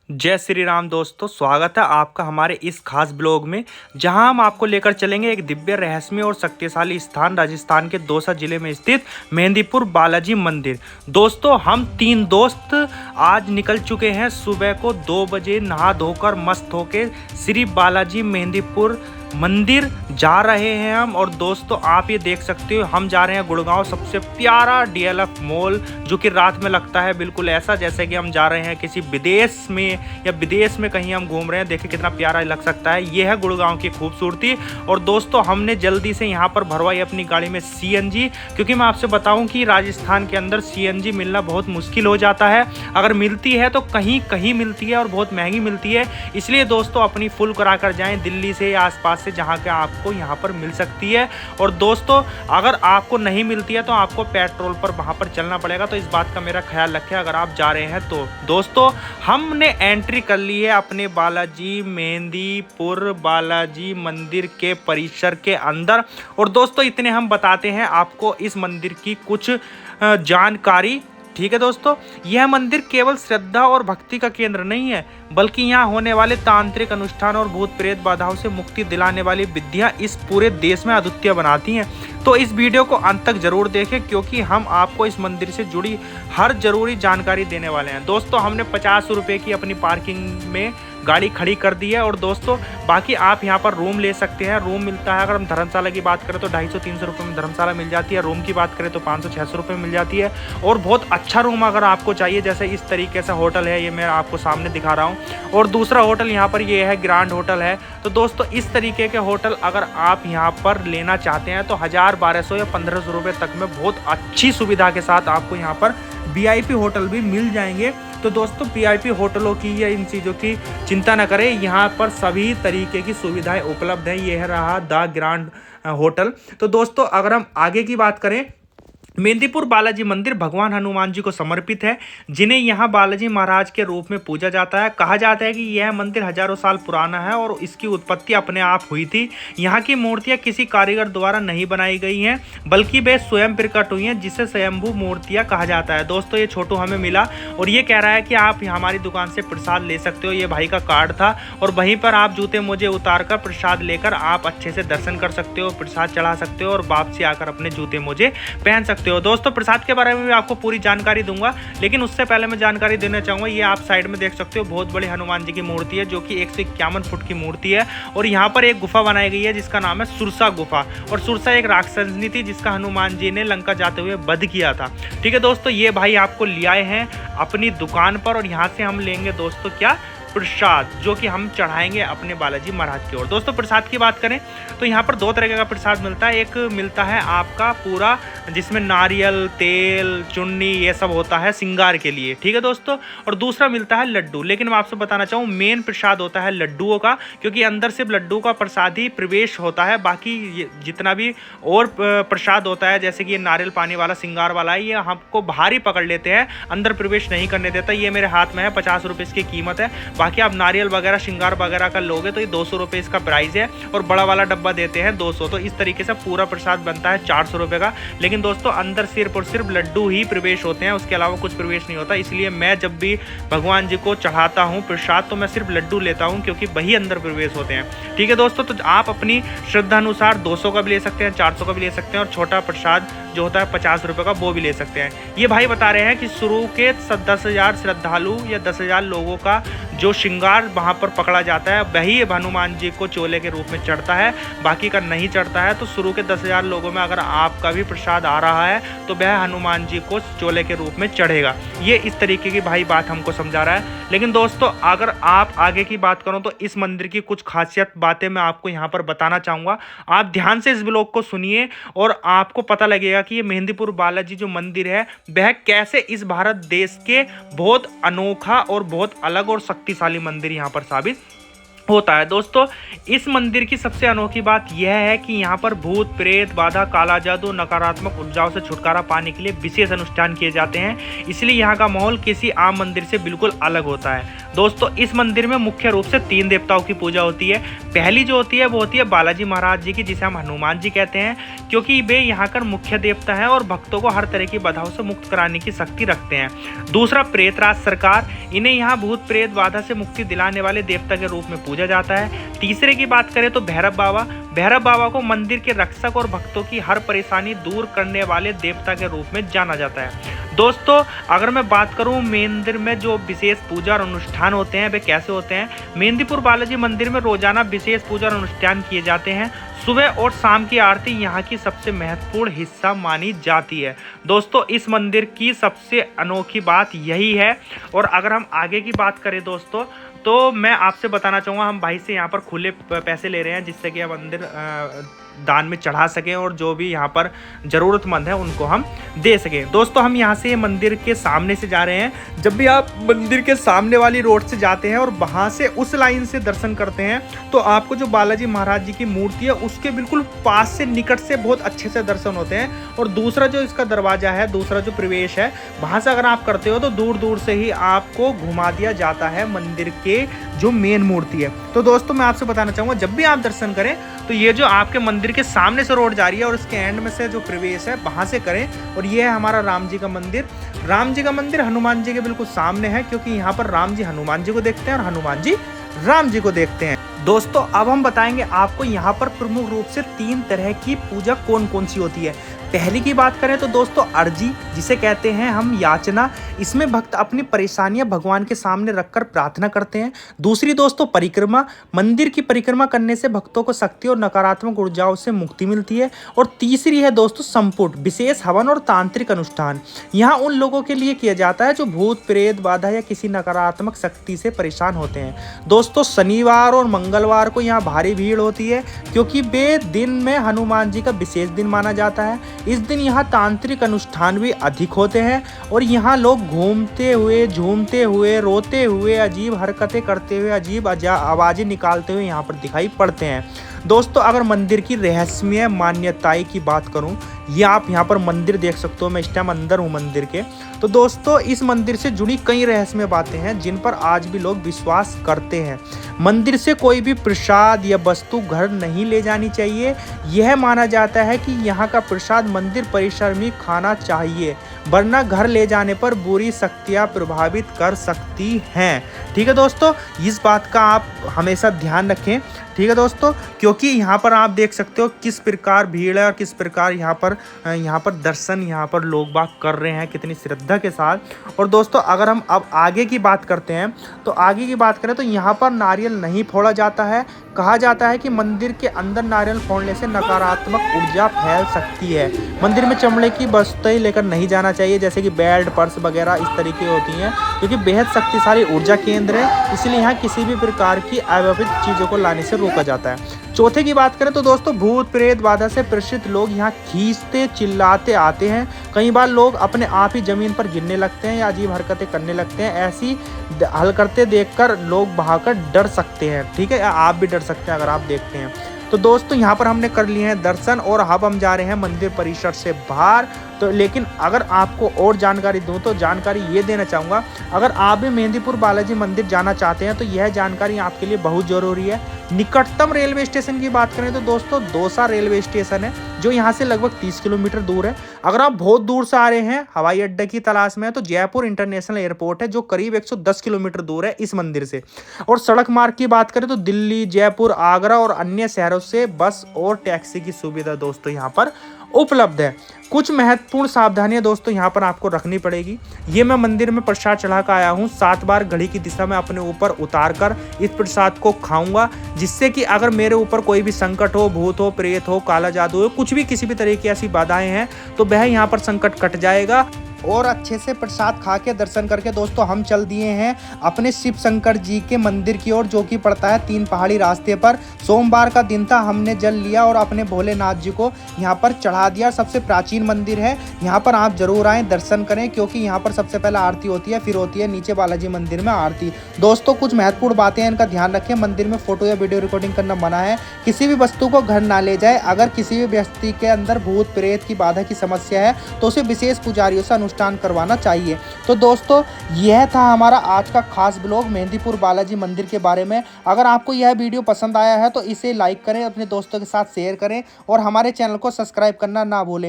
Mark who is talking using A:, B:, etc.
A: जय श्री राम दोस्तों, स्वागत है आपका हमारे इस खास ब्लॉग में, जहां हम आपको लेकर चलेंगे एक दिव्य रहस्यमय और शक्तिशाली स्थान राजस्थान के दौसा जिले में स्थित मेहंदीपुर बालाजी मंदिर। दोस्तों, हम 3 दोस्त आज निकल चुके हैं। सुबह को 2 बजे नहा धोकर मस्त होके श्री बालाजी मेहंदीपुर मंदिर जा रहे हैं हम। और दोस्तों, आप ये देख सकते हो, हम जा रहे हैं गुड़गांव सबसे प्यारा डीएलएफ मॉल, जो कि रात में लगता है बिल्कुल ऐसा जैसे कि हम जा रहे हैं किसी विदेश में या विदेश में कहीं हम घूम रहे हैं। देखिए कितना प्यारा लग सकता है। ये है गुड़गांव की खूबसूरती। और दोस्तों, हमने जल्दी से यहाँ पर भरवाई अपनी गाड़ी में सीएनजी, क्योंकि मैं आपसे बताऊं कि राजस्थान के अंदर सीएनजी मिलना बहुत मुश्किल हो जाता है। अगर मिलती है तो कहीं कहीं मिलती है और बहुत महंगी मिलती है। इसलिए दोस्तों, अपनी फुल करा कर जाएं दिल्ली से या आसपास से, जहां के आपको यहां पर मिल सकती है। और दोस्तों, अगर आपको नहीं मिलती है तो आपको पेट्रोल पर वहां पर चलना पड़ेगा। तो इस बात का मेरा ख्याल रखें अगर आप जा रहे हैं तो। दोस्तों, हमने एंट्री कर ली है अपने बालाजी मेहंदीपुर बालाजी मंदिर के परिसर के अंदर। और दोस्तों, इतने हम बताते हैं आपको इस मंदिर की कुछ जानकारी। ठीक है दोस्तों, यह मंदिर केवल श्रद्धा और भक्ति का केंद्र नहीं है, बल्कि यहाँ होने वाले तांत्रिक अनुष्ठान और भूत प्रेत बाधाओं से मुक्ति दिलाने वाली विधियाँ इस पूरे देश में अद्वितीय बनाती हैं। तो इस वीडियो को अंत तक जरूर देखें, क्योंकि हम आपको इस मंदिर से जुड़ी हर जरूरी जानकारी देने वाले हैं। दोस्तों, हमने 50 रुपये की अपनी पार्किंग में गाड़ी खड़ी कर दी है। और दोस्तों, बाकी आप यहाँ पर रूम ले सकते हैं। रूम मिलता है, अगर हम धर्मशाला की बात करें तो 250-300 रुपये में धर्मशाला मिल जाती है। रूम की बात करें तो 500-600 रुपये मिल जाती है। और बहुत अच्छा रूम अगर आपको चाहिए, जैसे इस तरीके से होटल है, ये मैं आपको सामने दिखा रहा हूँ। और दूसरा होटल यहाँ पर ये है, ग्रैंड होटल है। तो दोस्तों, इस तरीके के होटल अगर आप यहाँ पर लेना चाहते हैं तो 1000-1200 या 1500 रुपये तक में बहुत अच्छी सुविधा के साथ आपको यहाँ पर वीआईपी होटल भी मिल जाएंगे। तो दोस्तों, वीआईपी होटलों की या इन चीज़ों की चिंता न करें, यहाँ पर सभी तरीके की सुविधाएं उपलब्ध हैं। यह रहा द ग्रैंड होटल। तो दोस्तों, अगर हम आगे की बात करें, मेहंदीपुर बालाजी मंदिर भगवान हनुमान जी को समर्पित है, जिन्हें यहाँ बालाजी महाराज के रूप में पूजा जाता है। कहा जाता है कि यह मंदिर हजारों साल पुराना है और इसकी उत्पत्ति अपने आप हुई थी। यहाँ की मूर्तियाँ किसी कारीगर द्वारा नहीं बनाई गई हैं, बल्कि वे स्वयं प्रकट हुई हैं, जिसे स्वयंभू मूर्तियाँ कहा जाता है। दोस्तों, ये छोटू हमें मिला और ये कह रहा है कि आप हमारी दुकान से प्रसाद ले सकते हो। ये भाई का कार्ड था और वहीं पर आप जूते मोजे उतार कर प्रसाद लेकर आप अच्छे से दर्शन कर सकते हो, प्रसाद चढ़ा सकते हो और वापसी आकर अपने जूते मोजे पहन सकते हो। दोस्तों, प्रसाद के बारे में भी आपको पूरी जानकारी दूंगा, लेकिन उससे पहले मैं जानकारी देना चाहूंगा। ये आप साइड में देख सकते हो, बहुत बड़ी हनुमान जी की मूर्ति है, जो कि 151 फुट की मूर्ति है। और यहाँ पर एक गुफा बनाई गई है जिसका नाम है सुरसा गुफा। और सुरसा एक राक्षसनी थी जिसका हनुमान जी ने लंका जाते हुए वध किया था। ठीक है दोस्तों, ये भाई आपको ले आए हैं अपनी दुकान पर और यहाँ से हम लेंगे दोस्तों क्या, प्रसाद, जो कि हम चढ़ाएंगे अपने बालाजी महाराज की ओर। दोस्तों, प्रसाद की बात करें तो यहाँ पर 2 तरह का प्रसाद मिलता है। एक मिलता है आपका पूरा, जिसमें नारियल तेल चुन्नी ये सब होता है श्रृंगार के लिए। ठीक है दोस्तों। और दूसरा मिलता है लड्डू। लेकिन मैं आपसे बताना चाहूँ, मेन प्रसाद होता है लड्डुओं का, क्योंकि अंदर सिर्फ लड्डू का प्रसाद ही प्रवेश होता है। बाकी जितना भी और प्रसाद होता है, जैसे कि ये नारियल पानी वाला श्रृंगार वाला है, ये हमको बाहर ही पकड़ लेते हैं, अंदर प्रवेश नहीं करने देता। ये मेरे हाथ में है, 50 रुपये इसकी कीमत है। बाकी आप नारियल वगैरह श्रृंगार वगैरह का लोगे तो ये 200 रुपये इसका प्राइस है, और बड़ा वाला डब्बा देते हैं 200। तो इस तरीके से पूरा प्रसाद बनता है 400 रुपये का। लेकिन दोस्तों, अंदर सिर्फ और सिर्फ लड्डू ही प्रवेश होते हैं, उसके अलावा कुछ प्रवेश नहीं होता। इसलिए मैं जब भी भगवान जी को चढ़ाता हूँ प्रसाद, तो मैं सिर्फ लड्डू लेता हूँ, क्योंकि वही अंदर प्रवेश होते हैं। ठीक है दोस्तों, तो आप अपनी श्रद्धा अनुसार 200 का भी ले सकते हैं, 400 का भी ले सकते हैं, और छोटा प्रसाद जो होता है 50 रुपये का, वो भी ले सकते हैं। ये भाई बता रहे हैं कि शुरू के 10,000 श्रद्धालु या 10,000 लोगों का जो श्रृंगार वहाँ पर पकड़ा जाता है, वही हनुमान जी को चोले के रूप में चढ़ता है, बाकी का नहीं चढ़ता है। तो शुरू के 10,000 लोगों में अगर आपका भी प्रसाद आ रहा है तो वह हनुमान जी को चोले के रूप में चढ़ेगा। ये इस तरीके की भाई बात हमको समझा रहा है। लेकिन दोस्तों, अगर आप आगे की बात करो तो इस मंदिर की कुछ खासियत बातें मैं आपको यहाँ पर बताना चाहूँगा। आप ध्यान से इस ब्लॉग को सुनिए और आपको पता लगेगा कि ये मेहंदीपुर बालाजी जो मंदिर है, वह कैसे इस भारत देश के बहुत अनोखा और बहुत अलग और शक्तिशाली मंदिर यहाँ पर साबित होता है। दोस्तों इस मंदिर की सबसे अनोखी बात यह है कि यहाँ पर भूत प्रेत बाधा काला जादू नकारात्मक ऊर्जाओं से छुटकारा पाने के लिए विशेष अनुष्ठान किए जाते हैं, इसलिए यहाँ का माहौल किसी आम मंदिर से बिल्कुल अलग होता है। दोस्तों इस मंदिर में मुख्य रूप से 3 देवताओं की पूजा होती है। पहली जो होती है वो होती है बालाजी महाराज जी की, जिसे हम हनुमान जी कहते हैं, क्योंकि वे यहाँ का मुख्य देवता है और भक्तों को हर तरह की बाधाओं से मुक्त कराने की शक्ति रखते हैं। दूसरा प्रेतराज सरकार, इन्हें यहाँ भूत प्रेत बाधा से मुक्ति दिलाने वाले देवता के रूप में पूजा जाता है। तीसरे की बात करें तो भैरव बाबा को मंदिर के रक्षक और भक्तों की हर परेशानी दूर करने वाले देवता के रूप में जाना जाता है। दोस्तों अगर मैं बात करूं मंदिर में जो विशेष पूजा और अनुष्ठान होते हैं वे कैसे होते हैं। मेहंदीपुर बालाजी मंदिर में रोजाना विशेष पूजा और अनुष्ठान किए जाते हैं। सुबह और शाम की आरती यहाँ की सबसे महत्वपूर्ण हिस्सा मानी जाती है। दोस्तों इस मंदिर की सबसे अनोखी बात यही है। और अगर हम आगे की बात करें दोस्तों, तो मैं आपसे बताना चाहूँगा, हम भाई से यहाँ पर खुले पैसे ले रहे हैं जिससे कि हम मंदिर दान में चढ़ा सकें और जो भी यहाँ पर ज़रूरतमंद है उनको हम दे सकें। दोस्तों हम यहाँ से मंदिर के सामने से जा रहे हैं। जब भी आप मंदिर के सामने वाली रोड से जाते हैं और वहाँ से उस लाइन से दर्शन करते हैं तो आपको जो बालाजी महाराज जी की मूर्ति है उसके बिल्कुल पास से निकट से बहुत अच्छे से दर्शन होते हैं। और दूसरा जो इसका दरवाज़ा है, दूसरा जो प्रवेश है, वहाँ से अगर आप करते हो तो दूर दूर से ही आपको घुमा दिया जाता है मंदिर के जो मेन मूर्ति है। तो दोस्तों मैं आपसे बताना चाहूँगा, जब भी आप दर्शन करें तो ये जो आपके मंदिर के सामने से रोड जा रही है और इसके एंड में से जो प्रवेश है वहाँ से करें। और ये है हमारा राम जी का मंदिर। राम जी का मंदिर हनुमान जी के बिल्कुल सामने है, क्योंकि यहाँ पर राम जी हनुमान जी को देखते हैं और हनुमान जी राम जी को देखते हैं। दोस्तों अब हम बताएंगे आपको यहाँ पर प्रमुख रूप से 3 तरह की पूजा कौन कौन सी होती है। पहली की बात करें तो दोस्तों अर्जी, जिसे कहते हैं हम याचना, इसमें भक्त अपनी परेशानियां भगवान के सामने रखकर प्रार्थना करते हैं। दूसरी दोस्तों परिक्रमा, मंदिर की परिक्रमा करने से भक्तों को शक्ति और नकारात्मक ऊर्जाओं से मुक्ति मिलती है। और तीसरी है दोस्तों संपुट, विशेष हवन और तांत्रिक अनुष्ठान, यहाँ उन लोगों के लिए किया जाता है जो भूत प्रेत बाधा या किसी नकारात्मक शक्ति से परेशान होते हैं। दोस्तों शनिवार और मंगलवार को यहाँ भारी भीड़ होती है, क्योंकि वे दिन में हनुमान जी का विशेष दिन माना जाता है। इस दिन यहाँ तांत्रिक अनुष्ठान भी अधिक होते हैं और यहाँ लोग घूमते हुए, झूमते हुए, रोते हुए, अजीब हरकतें करते हुए, अजीब आवाज़ें निकालते हुए यहाँ पर दिखाई पड़ते हैं। दोस्तों अगर मंदिर की रहस्यमय मान्यताएं की बात करूं, ये आप यहाँ पर मंदिर देख सकते हो, मैं इस टाइम अंदर हूँ मंदिर के। तो दोस्तों इस मंदिर से जुड़ी कई रहस्यमय बातें हैं जिन पर आज भी लोग विश्वास करते हैं। मंदिर से कोई भी प्रसाद या वस्तु घर नहीं ले जानी चाहिए। यह माना जाता है कि यहाँ का प्रसाद मंदिर परिसर में खाना चाहिए, वरना घर ले जाने पर बुरी शक्तियाँ प्रभावित कर सकती हैं। ठीक है दोस्तों, इस बात का आप हमेशा ध्यान रखें। ठीक है दोस्तों, क्योंकि यहाँ पर आप देख सकते हो किस प्रकार भीड़ है और किस प्रकार यहाँ पर दर्शन यहाँ पर लोग बाग कर रहे हैं कितनी श्रद्धा के साथ। और दोस्तों अगर हम अब आगे की बात करते हैं तो आगे की बात करें तो यहाँ पर नारियल नहीं फोड़ा जाता है। कहा जाता है कि मंदिर के अंदर नारियल फोड़ने से नकारात्मक ऊर्जा फैल सकती है। मंदिर में चमड़े की वस्तुएं लेकर नहीं जाना चाहिए, जैसे कि बेल्ट, पर्स वगैरह इस तरीके होती हैं, क्योंकि बेहद शक्तिशाली ऊर्जा केंद्र है, इसलिए यहाँ किसी भी प्रकार की अव्यवस्थित चीज़ों को लाने से रोका जाता है। चौथे की बात करें तो दोस्तों भूत प्रेत बाधा से पीड़ित लोग यहाँ खींचते चिल्लाते आते हैं। कई बार लोग अपने आप ही जमीन पर गिरने लगते हैं या अजीब हरकतें करने लगते हैं। ऐसी हल करते देखकर लोग भागकर डर सकते हैं। ठीक है, आप भी डर सकते हैं अगर आप देखते हैं। तो दोस्तों यहाँ पर हमने कर लिए हैं दर्शन और अब हम जा रहे हैं मंदिर परिसर से बाहर। तो लेकिन अगर आपको और जानकारी दूं तो जानकारी ये देना चाहूँगा, अगर आप भी मेहंदीपुर बालाजी मंदिर जाना चाहते हैं तो यह जानकारी आपके लिए बहुत ज़रूरी है। निकटतम रेलवे स्टेशन की बात करें तो दोस्तों दौसा रेलवे स्टेशन है, जो यहाँ से लगभग 30 किलोमीटर दूर है। अगर आप बहुत दूर से आ रहे हैं हवाई अड्डे की तलाश में, तो जयपुर इंटरनेशनल एयरपोर्ट है, जो करीब 110 किलोमीटर दूर है इस मंदिर से। और सड़क मार्ग की बात करें तो दिल्ली, जयपुर, आगरा और अन्य शहरों से बस और टैक्सी की सुविधा दोस्तों यहाँ पर उपलब्ध है। कुछ महत्वपूर्ण सावधानियां दोस्तों यहाँ पर आपको रखनी पड़ेगी। ये मैं मंदिर में प्रसाद चढ़ा कर आया हूँ। 7 बार घड़ी की दिशा में अपने ऊपर उतार कर इस प्रसाद को खाऊंगा, जिससे कि अगर मेरे ऊपर कोई भी संकट हो, भूत हो, प्रेत हो, काला जादू हो, कुछ भी किसी भी तरह की ऐसी बाधाएं हैं तो वह यहाँ पर संकट कट जाएगा। और अच्छे से प्रसाद खा के दर्शन करके दोस्तों हम चल दिए हैं अपने शिव शंकर जी के मंदिर की ओर, जो कि पड़ता है 3 पहाड़ी रास्ते पर। सोमवार का दिन था, हमने जल लिया और अपने भोलेनाथ जी को यहाँ पर चढ़ा दिया। सबसे प्राचीन मंदिर है, यहाँ पर आप जरूर आएँ, दर्शन करें, क्योंकि यहाँ पर सबसे पहले आरती होती है, फिर होती है नीचे बालाजी मंदिर में आरती। दोस्तों कुछ महत्वपूर्ण बातें हैं, इनका ध्यान रखें। मंदिर में फोटो या वीडियो रिकॉर्डिंग करना मना है। किसी भी वस्तु को घर ना ले जाए। अगर किसी भी व्यक्ति के अंदर भूत प्रेत की बाधा की समस्या है तो उसे विशेष पुजारियों से अनुष्ठान करवाना चाहिए। तो दोस्तों यह था हमारा आज का खास ब्लॉग मेहंदीपुर बालाजी मंदिर के बारे में। अगर आपको यह वीडियो पसंद आया है तो इसे लाइक करें, अपने दोस्तों के साथ शेयर करें और हमारे चैनल को सब्सक्राइब करना ना भूलें।